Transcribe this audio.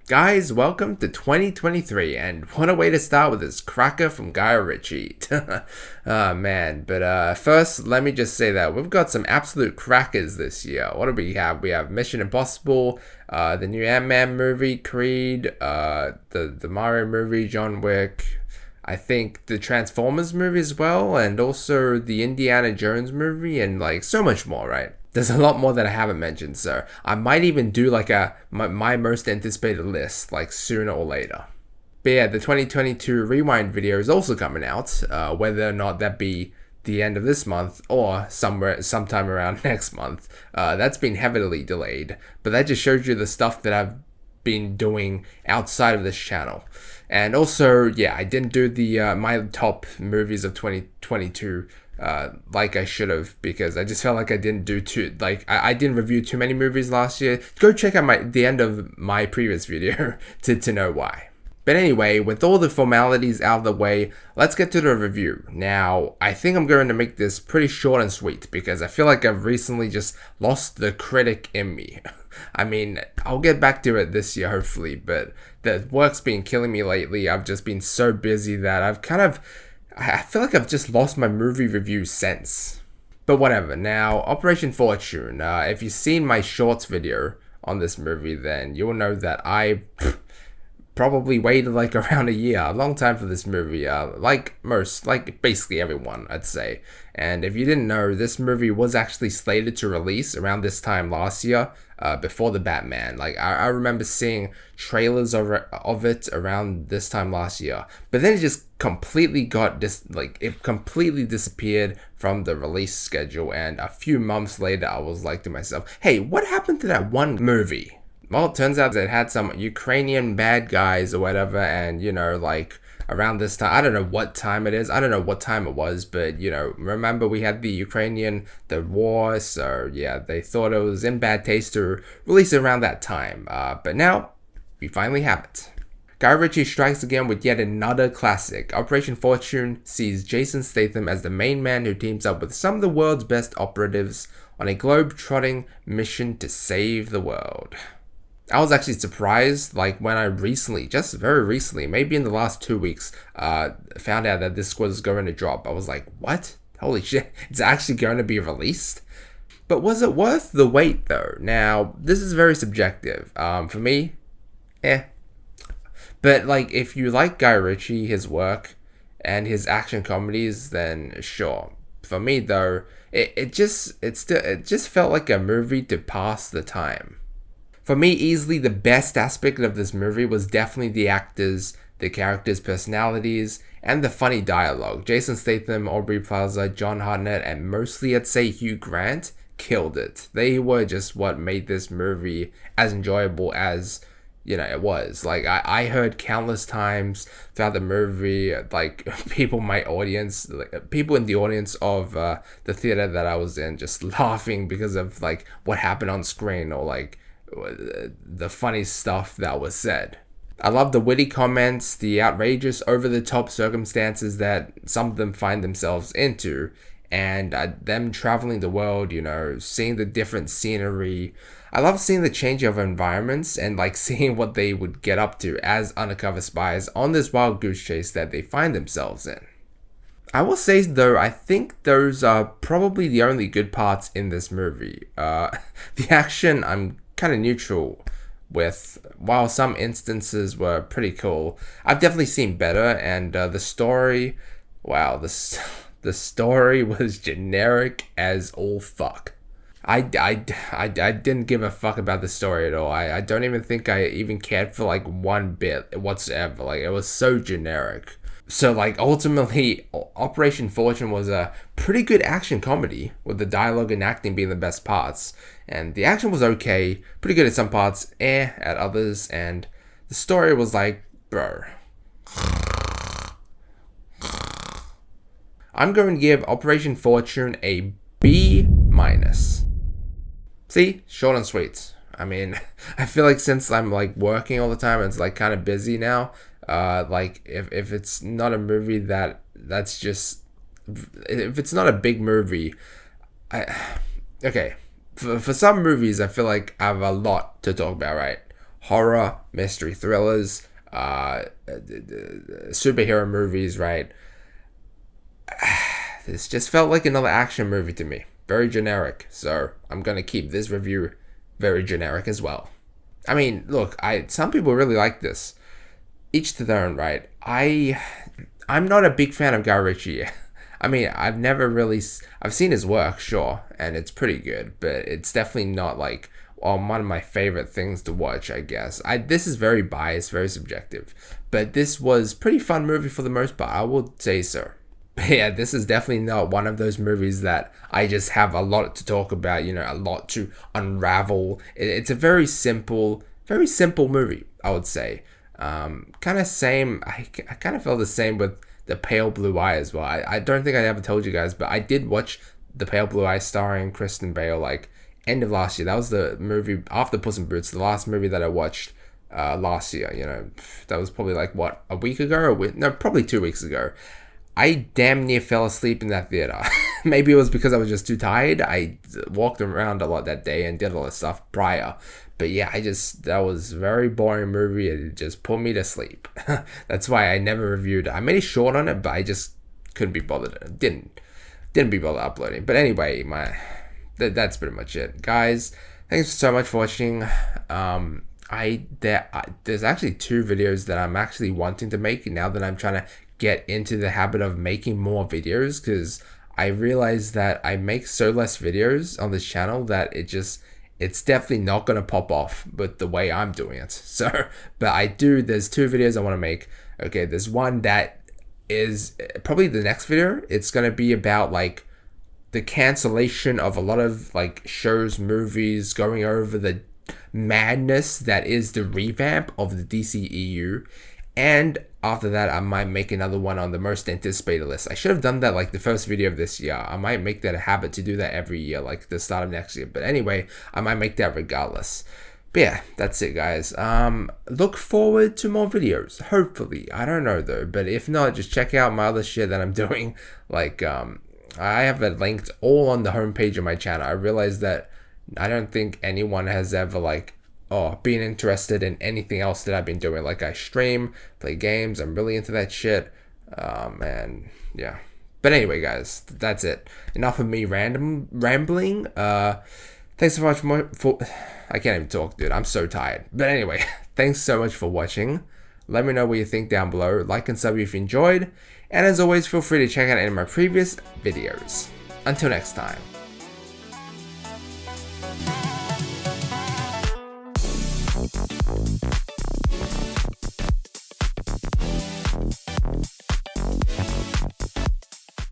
Guys, welcome to 2023, and what a way to start with this cracker from Guy Ritchie. Oh man, but first, let me just say that we've got some absolute crackers this year. What do we have? We have Mission Impossible, the new Ant-Man movie, Creed, the Mario movie, John Wick, I think the Transformers movie as well, and also the Indiana Jones movie, and like so much more, right? There's a lot more that I haven't mentioned, so I might even do like my most anticipated list, like sooner or later. But yeah, the 2022 Rewind video is also coming out, whether or not that be the end of this month or sometime around next month. That's been heavily delayed, but that just shows you the stuff that I've been doing outside of this channel. And also, yeah, I didn't do the my top movies of 2022 like I should have, because I just felt like I didn't do I didn't review too many movies last year. Go check out the end of my previous video to know why. But anyway, with all the formalities out of the way, let's get to the review. Now, I think I'm going to make this pretty short and sweet because I feel like I've recently just lost the critic in me. I mean, I'll get back to it this year hopefully, but the work's been killing me lately. I've just been so busy that I feel like I've just lost my movie review sense. But whatever. Now, Operation Fortune. If you've seen my shorts video on this movie, then you'll know that I probably waited like around a year, a long time for this movie, like basically everyone, I'd say. And if you didn't know, this movie was actually slated to release around this time last year, before the Batman. Like, I remember seeing trailers of it around this time last year, but then it just completely it completely disappeared from the release schedule, and a few months later, I was like to myself, hey, what happened to that one movie? Well, it turns out that it had some Ukrainian bad guys or whatever, and, like, around this time, I don't know what time it is, I don't know what time it was, but, remember we had the war, so, yeah, they thought it was in bad taste to release it around that time, but now, we finally have it. Guy Ritchie strikes again with yet another classic. Operation Fortune sees Jason Statham as the main man who teams up with some of the world's best operatives on a globe-trotting mission to save the world. I was actually surprised, like, when I just very recently, maybe in the last 2 weeks, found out that this was going to drop. I was like, what? Holy shit, it's actually going to be released? But was it worth the wait, though? Now, this is very subjective. For me, But, like, if you like Guy Ritchie, his work, and his action comedies, then sure. For me, though, it just felt like a movie to pass the time. For me, easily the best aspect of this movie was definitely the actors, the characters' personalities, and the funny dialogue. Jason Statham, Aubrey Plaza, John Hartnett, and mostly I'd say Hugh Grant killed it. They were just what made this movie as enjoyable as, it was. Like, I heard countless times throughout the movie, like, people in the audience of the theater that I was in just laughing because of, like, what happened on screen, or, like, the funny stuff that was said. I love the witty comments, the outrageous, over-the-top circumstances that some of them find themselves into, and them traveling the world, seeing the different scenery. I love seeing the change of environments and, like, seeing what they would get up to as undercover spies on this wild goose chase that they find themselves in. I will say, though, I think those are probably the only good parts in this movie. The action, I'm kind of neutral with. While some instances were pretty cool, I've definitely seen better, and the story, wow, the story was generic as all fuck. I didn't give a fuck about the story at all. I don't even think I even cared for, like, one bit whatsoever. Like, it was so generic. So, like, ultimately, Operation Fortune was a pretty good action comedy, with the dialogue and acting being the best parts. And the action was okay, pretty good at some parts, at others, and the story was like, bro. I'm going to give Operation Fortune a B-. See? Short and sweet. I mean, I feel like since I'm, like, working all the time, it's, like, kind of busy now. Like, if it's not a movie that's just, if it's not a big movie, okay, for some movies, I feel like I have a lot to talk about, right? horror, mystery thrillers, superhero movies, right? This just felt like another action movie to me. Very generic. So I'm going to keep this review very generic as well. I mean, look, some people really like this. Each to their own, right? I'm not a big fan of Guy Ritchie. I mean, I've seen his work, sure, and it's pretty good, but it's definitely not like one of my favorite things to watch, I guess. This is very biased, very subjective, but this was pretty fun movie for the most part, I would say so. But yeah, this is definitely not one of those movies that I just have a lot to talk about, a lot to unravel. It's a very simple movie, I would say. Kind of same, I kind of felt the same with The Pale Blue Eye as well. I don't think I ever told you guys, but I did watch The Pale Blue Eye starring Kristen Bale, like, end of last year. That was the movie after Puss in Boots, the last movie that I watched last year. That was probably like, what, a week ago? No, probably 2 weeks ago. I damn near fell asleep in that theater. Maybe it was because I was just too tired. I walked around a lot that day and did a lot of stuff prior. But yeah, that was a very boring movie. It just put me to sleep. That's why I never reviewed it. I made a short on it, but I just couldn't be bothered. Didn't be bothered uploading. But anyway, that's pretty much it. Guys, thanks so much for watching. There's actually 2 videos that I'm actually wanting to make now that I'm trying to get into the habit of making more videos, because I realize that I make so less videos on this channel that it's definitely not going to pop off with the way I'm doing it. So, but there's 2 videos I want to make. Okay, there's one that is probably the next video. It's going to be about like the cancellation of a lot of like shows, movies, going over the madness that is the revamp of the DCEU. And after that, I might make another one on the most anticipated list. I should have done that like the first video of this year. I might make that a habit to do that every year, like the start of next year. But anyway, I might make that regardless. But yeah, that's it, guys. Look forward to more videos. Hopefully. I don't know though. But if not, just check out my other shit that I'm doing. Like, I have it linked all on the homepage of my channel. I realized that I don't think anyone has ever like being interested in anything else that I've been doing. Like, I stream, play games, I'm really into that shit. And yeah. But anyway, guys, that's it. Enough of me rambling. Thanks so much for I can't even talk, dude. I'm so tired. But anyway, thanks so much for watching. Let me know what you think down below. Like and sub if you enjoyed. And as always, feel free to check out any of my previous videos. Until next time.